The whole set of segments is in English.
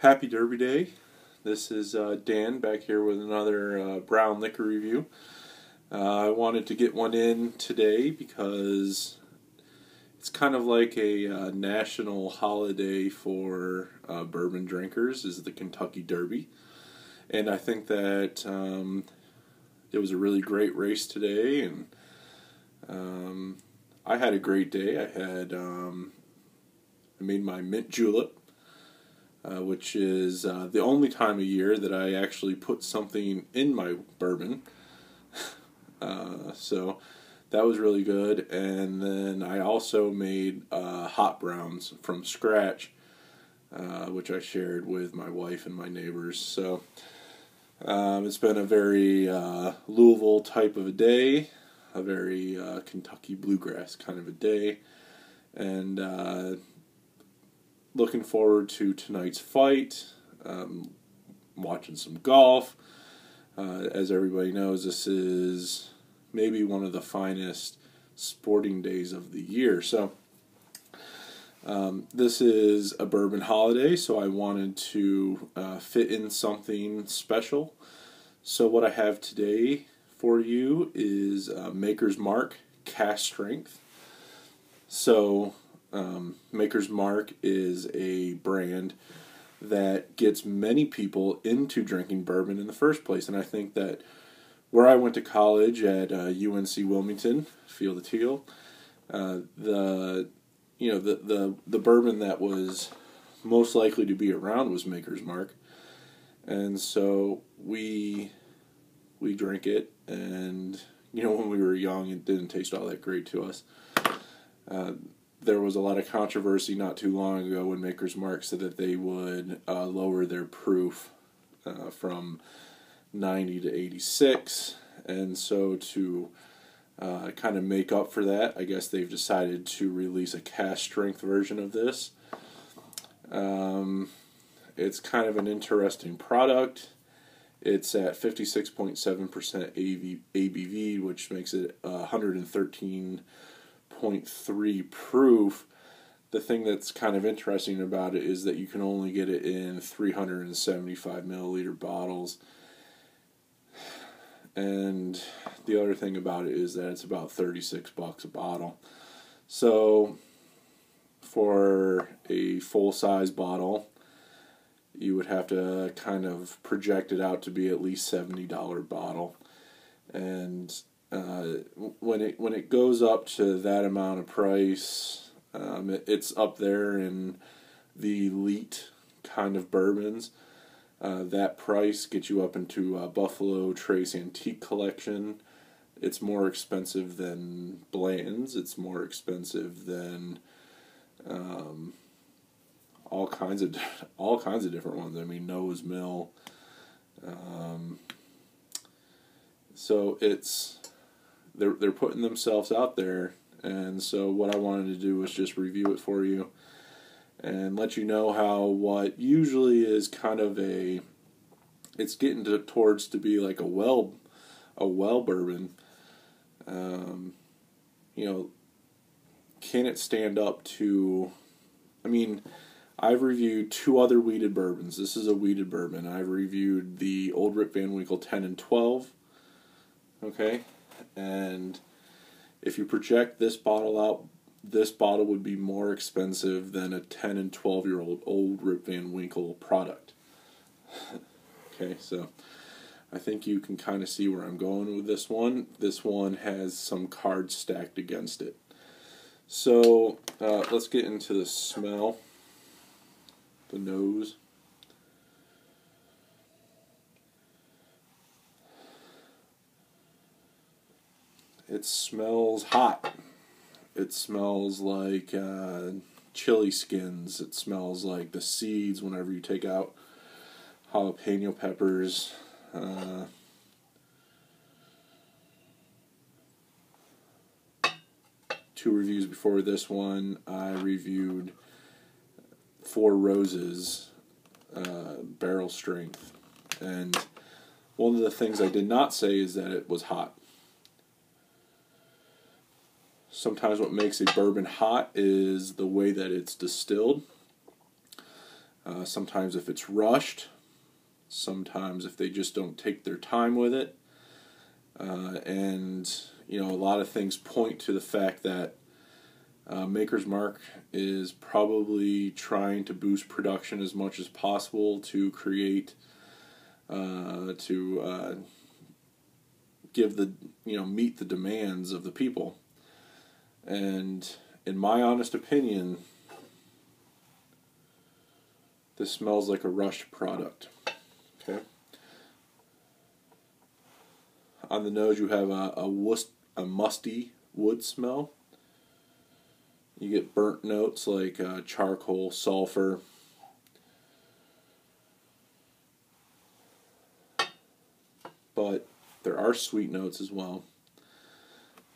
Happy Derby Day. This is Dan back here with another brown liquor review. I wanted to get one in today because it's kind of like a national holiday for bourbon drinkers, is the Kentucky Derby. And I think that it was a really great race today, and I had a great day. I made my mint julep, which is the only time of year that I actually put something in my bourbon. So that was really good. And then I also made hot browns from scratch, which I shared with my wife and my neighbors. So it's been a very Louisville type of a day, a very Kentucky bluegrass kind of a day. And looking forward to tonight's fight, watching some golf. As everybody knows, this is maybe one of the finest sporting days of the year. So this is a bourbon holiday, so I wanted to fit in something special. So what I have today for you is Maker's Mark Cask Strength. So Maker's Mark is a brand that gets many people into drinking bourbon in the first place, and I think that where I went to college at UNC Wilmington, Field of Teal, the bourbon that was most likely to be around was Maker's Mark, and so we drank it, and when we were young, it didn't taste all that great to us. There was a lot of controversy not too long ago when Maker's Mark said that they would lower their proof from 90 to 86, and so to kind of make up for that, I guess they've decided to release a cask strength version of this. It's kind of an interesting product. It's at 56.7% ABV, which makes it 113.3 proof. The thing that's kind of interesting about it is that you can only get it in 375 milliliter bottles. And the other thing about it is that it's about $36 a bottle. So for a full-size bottle, you would have to kind of project it out to be at least $70 bottle. And when it goes up to that amount of price, it's up there in the elite kind of bourbons. That price gets you up into Buffalo Trace Antique Collection. It's more expensive than Blanton's. It's more expensive than all kinds of different ones. I mean, Noah's Mill. So they're putting themselves out there, and so what I wanted to do was just review it for you and let you know how what usually is kind of it's getting towards to be like a well bourbon. Can it stand up to? I mean, I've reviewed two other wheated bourbons. This is a wheated bourbon. I've reviewed the Old Rip Van Winkle 10 and 12. Okay, and if you project this bottle out, this bottle would be more expensive than a 10 and 12-year-old Old Rip Van Winkle product. Okay, so I think you can kind of see where I'm going with this one. This one has some cards stacked against it. So let's get into the smell, the nose. It smells hot. It smells like chili skins. It smells like the seeds whenever you take out jalapeno peppers. Two reviews before this one, I reviewed Four Roses barrel strength. And one of the things I did not say is that it was hot. Sometimes what makes a bourbon hot is the way that it's distilled. Sometimes if it's rushed, sometimes if they just don't take their time with it. And, a lot of things point to the fact that Maker's Mark is probably trying to boost production as much as possible to create, give the, meet the demands of the people. And in my honest opinion, this smells like a rushed product. Okay. On the nose, you have a musty wood smell. You get burnt notes like charcoal, sulfur. But there are sweet notes as well.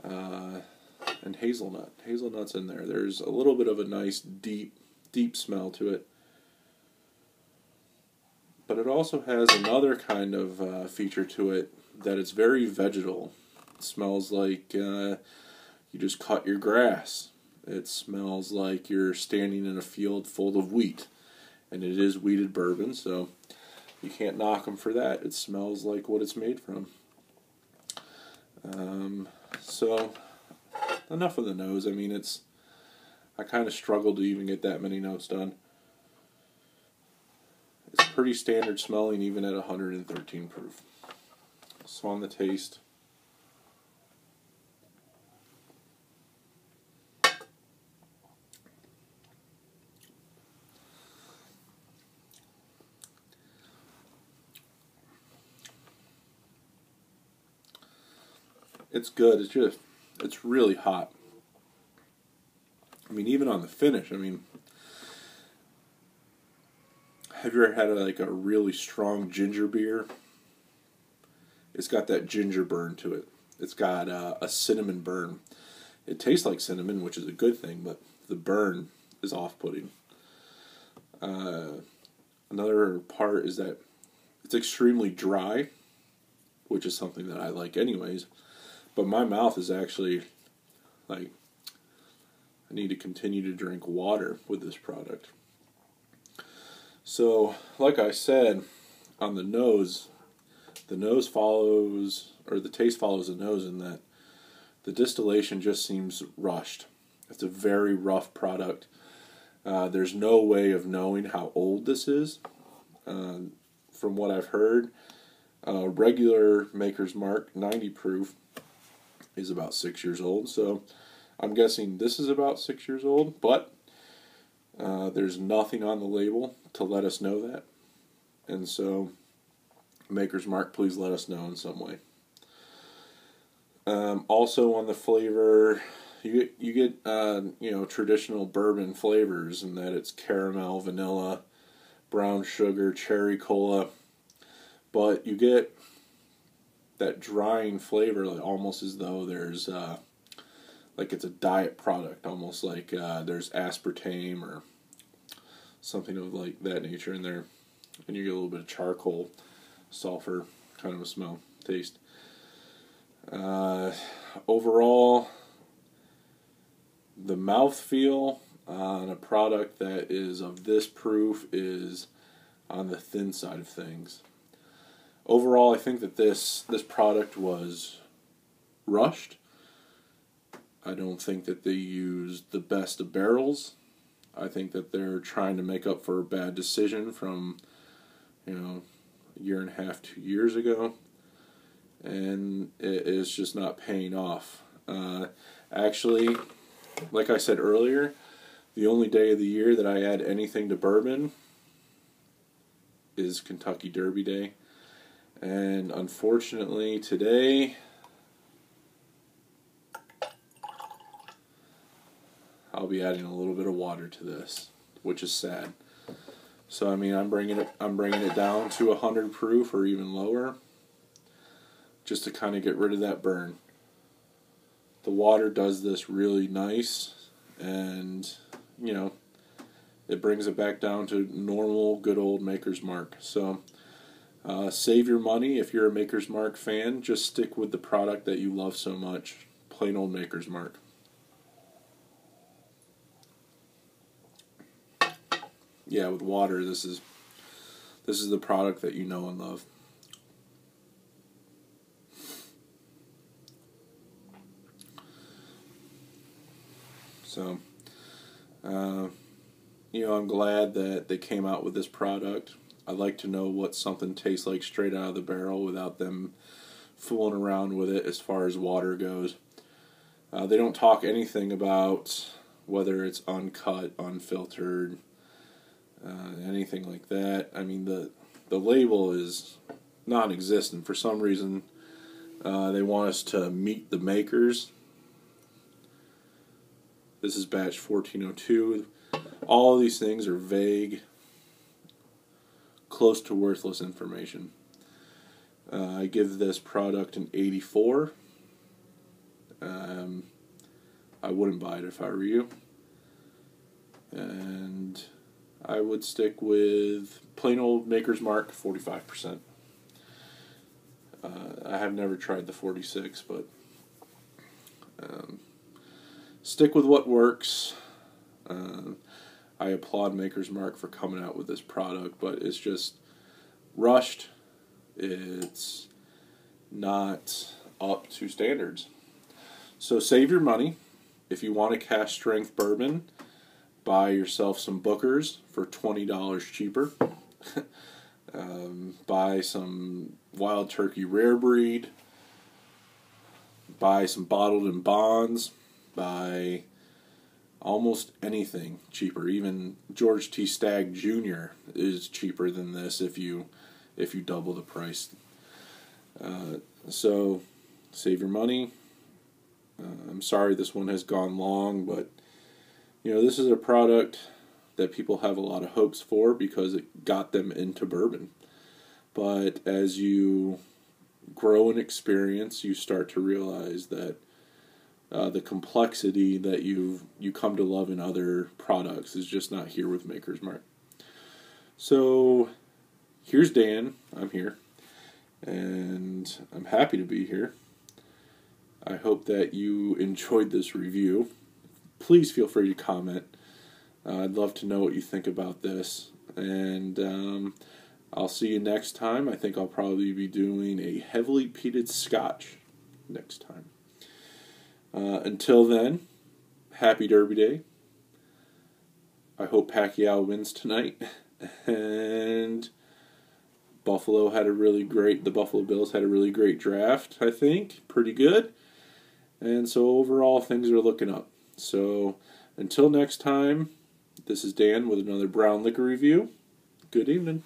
And hazelnut. Hazelnut's in there. There's a little bit of a nice deep smell to it. But it also has another kind of feature to it, that it's very vegetal. It smells like you just cut your grass. It smells like you're standing in a field full of wheat. And it is wheated bourbon, so you can't knock them for that. It smells like what it's made from. So, enough of the nose. I mean, I kind of struggled to even get that many notes done. It's pretty standard smelling even at 113 proof. So on the taste, it's good. It's really hot. I mean, even on the finish, have you ever had a really strong ginger beer? It's got that ginger burn to it. It's got a cinnamon burn. It tastes like cinnamon, which is a good thing, but the burn is off-putting. Another part is that it's extremely dry, which is something that I like anyways. But my mouth is actually, I need to continue to drink water with this product. So, like I said, on the nose follows, or the taste follows the nose in that the distillation just seems rushed. It's a very rough product. There's no way of knowing how old this is. From what I've heard, regular Maker's Mark 90 proof is about 6 years old. So I'm guessing this is about 6 years old, but there's nothing on the label to let us know that. And so, Maker's Mark, please let us know in some way. Also on the flavor, you get traditional bourbon flavors, in that it's caramel, vanilla, brown sugar, cherry cola, but you get that drying flavor, almost as though there's it's a diet product, almost like there's aspartame or something of that nature in there, and you get a little bit of charcoal, sulfur kind of a smell, taste. Overall, the mouthfeel on a product that is of this proof is on the thin side of things. Overall, I think that this product was rushed. I don't think that they used the best of barrels. I think that they're trying to make up for a bad decision from, a year and a half, 2 years ago. And it is just not paying off. Actually, like I said earlier, the only day of the year that I add anything to bourbon is Kentucky Derby Day. And unfortunately, today, I'll be adding a little bit of water to this, which is sad. So I'm bringing it down to 100 proof or even lower, just to kind of get rid of that burn. The water does this really nice, and it brings it back down to normal, good old Maker's Mark. So save your money if you're a Maker's Mark fan. Just stick with the product that you love so much, plain old Maker's Mark. yeah, with water, this is the product that you know and love. So, I'm glad that they came out with this product. I like to know what something tastes like straight out of the barrel without them fooling around with it as far as water goes. They don't talk anything about whether it's uncut, unfiltered, anything like that. I mean, the label is non-existent. For some reason, they want us to meet the makers. This is batch 1402. All of these things are vague, close to worthless information. I give this product an 84. I wouldn't buy it if I were you. And I would stick with plain old Maker's Mark 45%. I have never tried the 46, but stick with what works. I applaud Maker's Mark for coming out with this product, but it's just rushed. It's not up to standards. So save your money. If you want a cask strength bourbon, buy yourself some Bookers for $20 cheaper. Buy some Wild Turkey Rare Breed. Buy some Bottled in Bonds. Buy almost anything cheaper. Even George T. Stagg Jr. is cheaper than this if you double the price. So save your money. I'm sorry this one has gone long, but this is a product that people have a lot of hopes for because it got them into bourbon. But as you grow in experience, you start to realize that the complexity that you come to love in other products is just not here with Maker's Mark. So here's Dan. I'm here, and I'm happy to be here. I hope that you enjoyed this review. Please feel free to comment. I'd love to know what you think about this. And I'll see you next time. I think I'll probably be doing a heavily peated Scotch next time. Until then, happy Derby Day. I hope Pacquiao wins tonight. And the Buffalo Bills had a really great draft, I think. Pretty good. And so overall, things are looking up. So until next time, this is Dan with another Brown Liquor Review. Good evening.